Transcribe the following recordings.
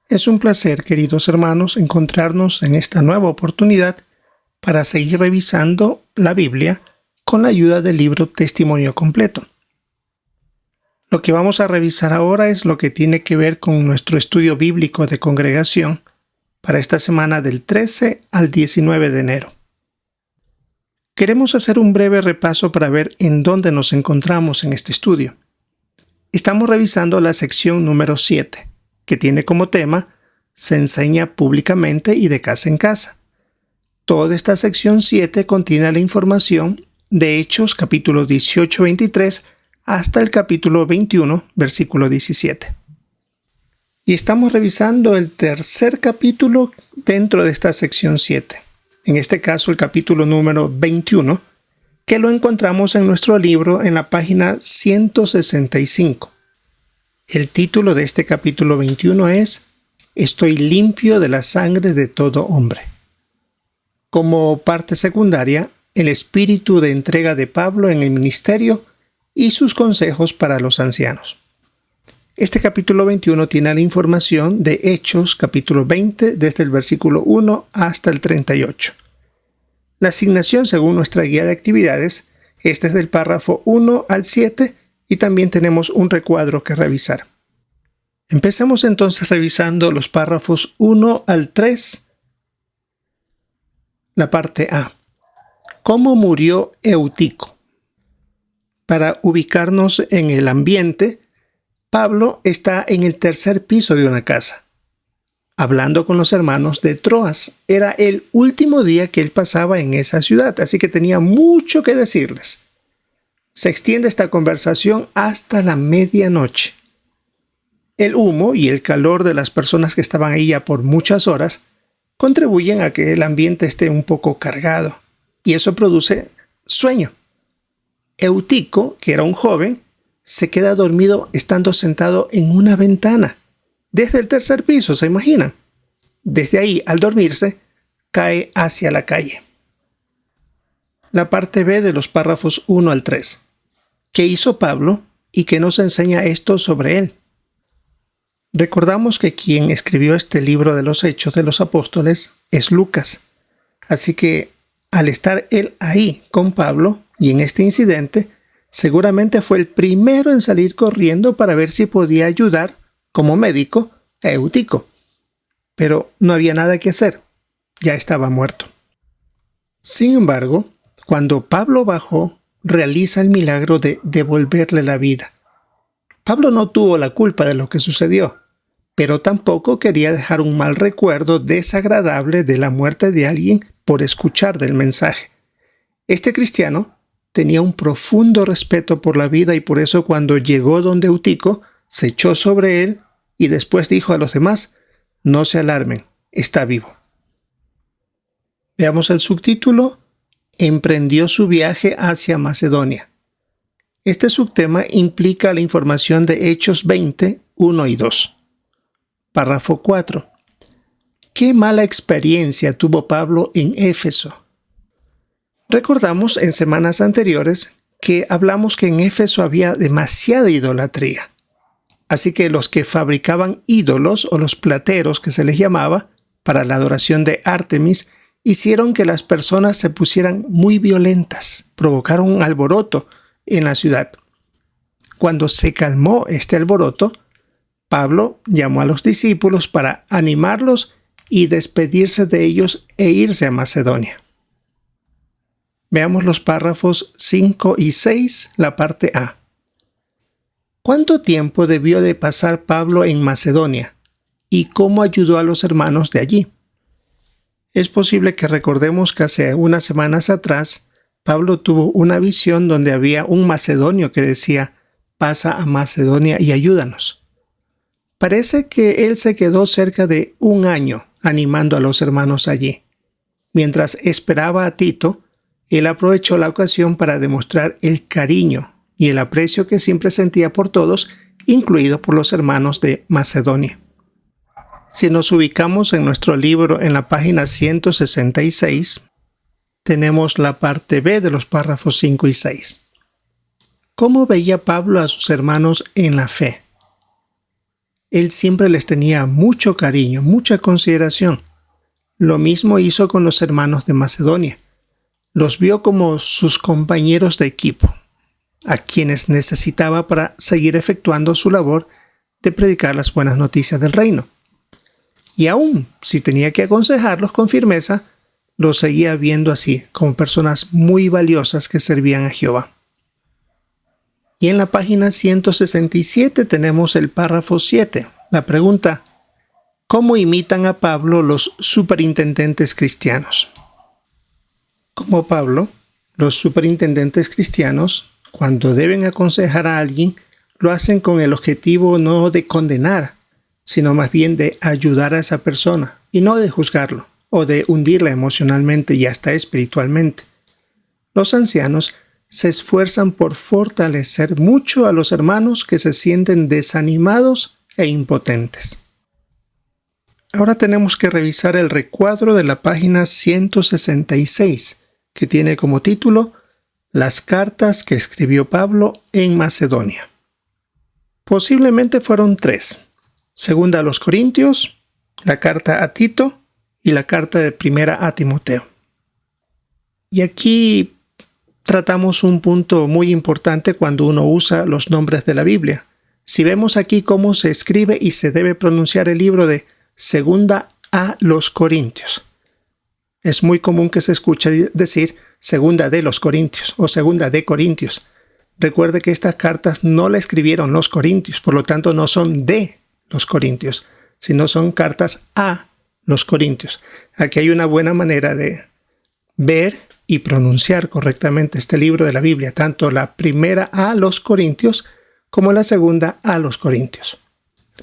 Es un placer, queridos hermanos, encontrarnos en esta nueva oportunidad para seguir revisando la Biblia con la ayuda del libro Testimonio Completo. Lo que vamos a revisar ahora es lo que tiene que ver con nuestro estudio bíblico de congregación para esta semana del 13 al 19 de enero. Queremos hacer un breve repaso para ver en dónde nos encontramos en este estudio. Estamos revisando la sección número 7, que tiene como tema Se enseña públicamente y de casa en casa. Toda esta sección 7 contiene la información de Hechos capítulo 18-23 hasta el capítulo 21, versículo 17. Y estamos revisando el tercer capítulo dentro de esta sección 7. En este caso, el capítulo número 21, que lo encontramos en nuestro libro en la página 165. El título de este capítulo 21 es Estoy limpio de la sangre de todo hombre. Como parte secundaria, el espíritu de entrega de Pablo en el ministerio y sus consejos para los ancianos. Este capítulo 21 tiene la información de Hechos, capítulo 20, desde el versículo 1 hasta el 38. La asignación según nuestra guía de actividades es desde el párrafo 1 al 7 y también tenemos un recuadro que revisar. Empecemos entonces revisando los párrafos 1 al 3. La parte A. ¿Cómo murió Eutico? Para ubicarnos en el ambiente, Pablo está en el tercer piso de una casa, hablando con los hermanos de Troas. Era el último día que él pasaba en esa ciudad, así que tenía mucho que decirles. Se extiende esta conversación hasta la medianoche. El humo y el calor de las personas que estaban ahí ya por muchas horas contribuyen a que el ambiente esté un poco cargado, y eso produce sueño. Eutico, que era un joven, se queda dormido estando sentado en una ventana, desde el tercer piso, ¿se imaginan? Desde ahí, al dormirse, cae hacia la calle. La parte B de los párrafos 1 al 3. ¿Qué hizo Pablo y qué nos enseña esto sobre él? Recordamos que quien escribió este libro de los Hechos de los Apóstoles es Lucas. Así que, al estar él ahí con Pablo y en este incidente, seguramente fue el primero en salir corriendo para ver si podía ayudar como médico a Eutico. Pero no había nada que hacer. Ya estaba muerto. Sin embargo, cuando Pablo bajó, realiza el milagro de devolverle la vida. Pablo no tuvo la culpa de lo que sucedió, pero tampoco quería dejar un mal recuerdo desagradable de la muerte de alguien por escuchar del mensaje. Este cristiano tenía un profundo respeto por la vida y por eso cuando llegó donde Eutico, se echó sobre él y después dijo a los demás, no se alarmen, está vivo. Veamos el subtítulo, emprendió su viaje hacia Macedonia. Este subtema implica la información de Hechos 20, 1 y 2. Párrafo 4. ¿Qué mala experiencia tuvo Pablo en Éfeso? Recordamos en semanas anteriores que hablamos que en Éfeso había demasiada idolatría. Así que los que fabricaban ídolos, o los plateros que se les llamaba, para la adoración de Ártemis, hicieron que las personas se pusieran muy violentas, provocaron un alboroto en la ciudad. Cuando se calmó este alboroto, Pablo llamó a los discípulos para animarlos y despedirse de ellos e irse a Macedonia. Veamos los párrafos 5 y 6, la parte A. ¿Cuánto tiempo debió de pasar Pablo en Macedonia? ¿Y cómo ayudó a los hermanos de allí? Es posible que recordemos que hace unas semanas atrás, Pablo tuvo una visión donde había un macedonio que decía, pasa a Macedonia y ayúdanos. Parece que él se quedó cerca de un año animando a los hermanos allí. Mientras esperaba a Tito, él aprovechó la ocasión para demostrar el cariño y el aprecio que siempre sentía por todos, incluido por los hermanos de Macedonia. Si nos ubicamos en nuestro libro en la página 166, tenemos la parte B de los párrafos 5 y 6. ¿Cómo veía Pablo a sus hermanos en la fe? Él siempre les tenía mucho cariño, mucha consideración. Lo mismo hizo con los hermanos de Macedonia. Los vio como sus compañeros de equipo, a quienes necesitaba para seguir efectuando su labor de predicar las buenas noticias del reino. Y aún si tenía que aconsejarlos con firmeza, los seguía viendo así, como personas muy valiosas que servían a Jehová. Y en la página 167 tenemos el párrafo 7, la pregunta: ¿cómo imitan a Pablo los superintendentes cristianos? Como Pablo, los superintendentes cristianos, cuando deben aconsejar a alguien, lo hacen con el objetivo no de condenar, sino más bien de ayudar a esa persona y no de juzgarlo o de hundirla emocionalmente y hasta espiritualmente. Los ancianos se esfuerzan por fortalecer mucho a los hermanos que se sienten desanimados e impotentes. Ahora tenemos que revisar el recuadro de la página 166, que tiene como título Las cartas que escribió Pablo en Macedonia. Posiblemente fueron 3. Segunda a los Corintios, la carta a Tito y la carta de primera a Timoteo. Y aquí tratamos un punto muy importante cuando uno usa los nombres de la Biblia. Si vemos aquí cómo se escribe y se debe pronunciar el libro de Segunda a los Corintios. Es muy común que se escuche decir Segunda de los Corintios o Segunda de Corintios. Recuerde que estas cartas no la escribieron los corintios, por lo tanto no son de los corintios, sino son cartas a los corintios. Aquí hay una buena manera de ver y pronunciar correctamente este libro de la Biblia, tanto la primera a los corintios como la segunda a los corintios.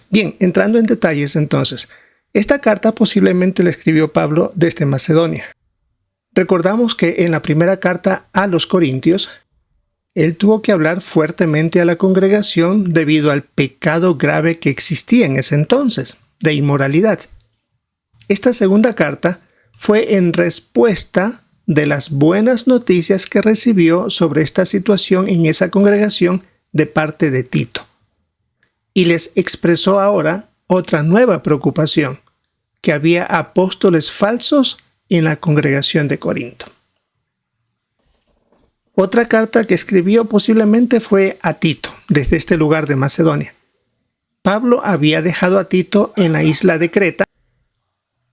Bien, entrando en detalles entonces, esta carta posiblemente la escribió Pablo desde Macedonia. Recordamos que en la primera carta a los Corintios, él tuvo que hablar fuertemente a la congregación debido al pecado grave que existía en ese entonces, de inmoralidad. Esta segunda carta fue en respuesta de las buenas noticias que recibió sobre esta situación en esa congregación de parte de Tito. Y les expresó ahora otra nueva preocupación, que había apóstoles falsos en la congregación de Corinto. Otra carta que escribió posiblemente fue a Tito, desde este lugar de Macedonia. Pablo había dejado a Tito en la isla de Creta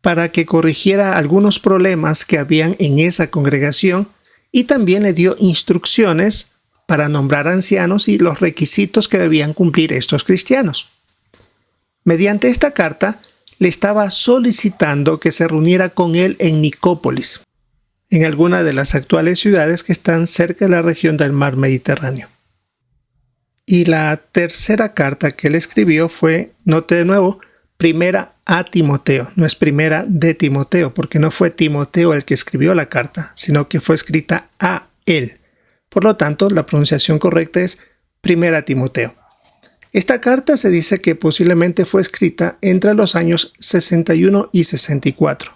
para que corrigiera algunos problemas que habían en esa congregación y también le dio instrucciones para nombrar ancianos y los requisitos que debían cumplir estos cristianos. Mediante esta carta, le estaba solicitando que se reuniera con él en Nicópolis, en alguna de las actuales ciudades que están cerca de la región del mar Mediterráneo. Y la tercera carta que él escribió fue, note de nuevo, primera a Timoteo, no es primera de Timoteo, porque no fue Timoteo el que escribió la carta, sino que fue escrita a él. Por lo tanto, la pronunciación correcta es primera a Timoteo. Esta carta se dice que posiblemente fue escrita entre los años 61 y 64.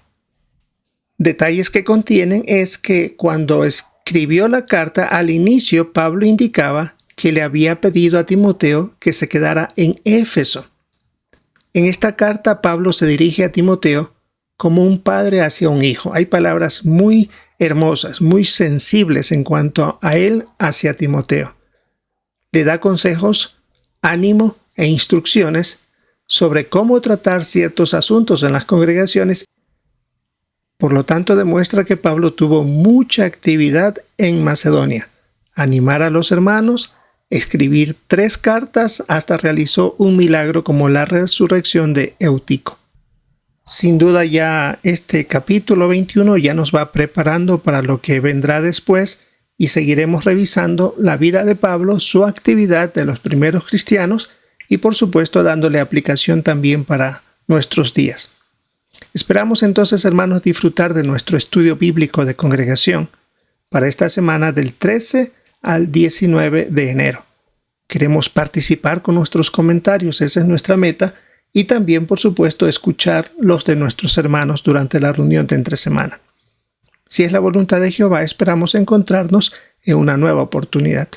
Detalles que contienen es que cuando escribió la carta al inicio, Pablo indicaba que le había pedido a Timoteo que se quedara en Éfeso. En esta carta, Pablo se dirige a Timoteo como un padre hacia un hijo. Hay palabras muy hermosas, muy sensibles en cuanto a él hacia Timoteo. Le da consejos, ánimo e instrucciones sobre cómo tratar ciertos asuntos en las congregaciones. Por lo tanto, demuestra que Pablo tuvo mucha actividad en Macedonia. Animar a los hermanos, escribir 3 cartas, hasta realizó un milagro como la resurrección de Eutico. Sin duda ya este capítulo 21 ya nos va preparando para lo que vendrá después y seguiremos revisando la vida de Pablo, su actividad de los primeros cristianos y por supuesto dándole aplicación también para nuestros días. Esperamos entonces, hermanos, disfrutar de nuestro estudio bíblico de congregación para esta semana del 13 al 19 de enero. Queremos participar con nuestros comentarios, esa es nuestra meta, y también, por supuesto, escuchar los de nuestros hermanos durante la reunión de entre semana. Si es la voluntad de Jehová, esperamos encontrarnos en una nueva oportunidad.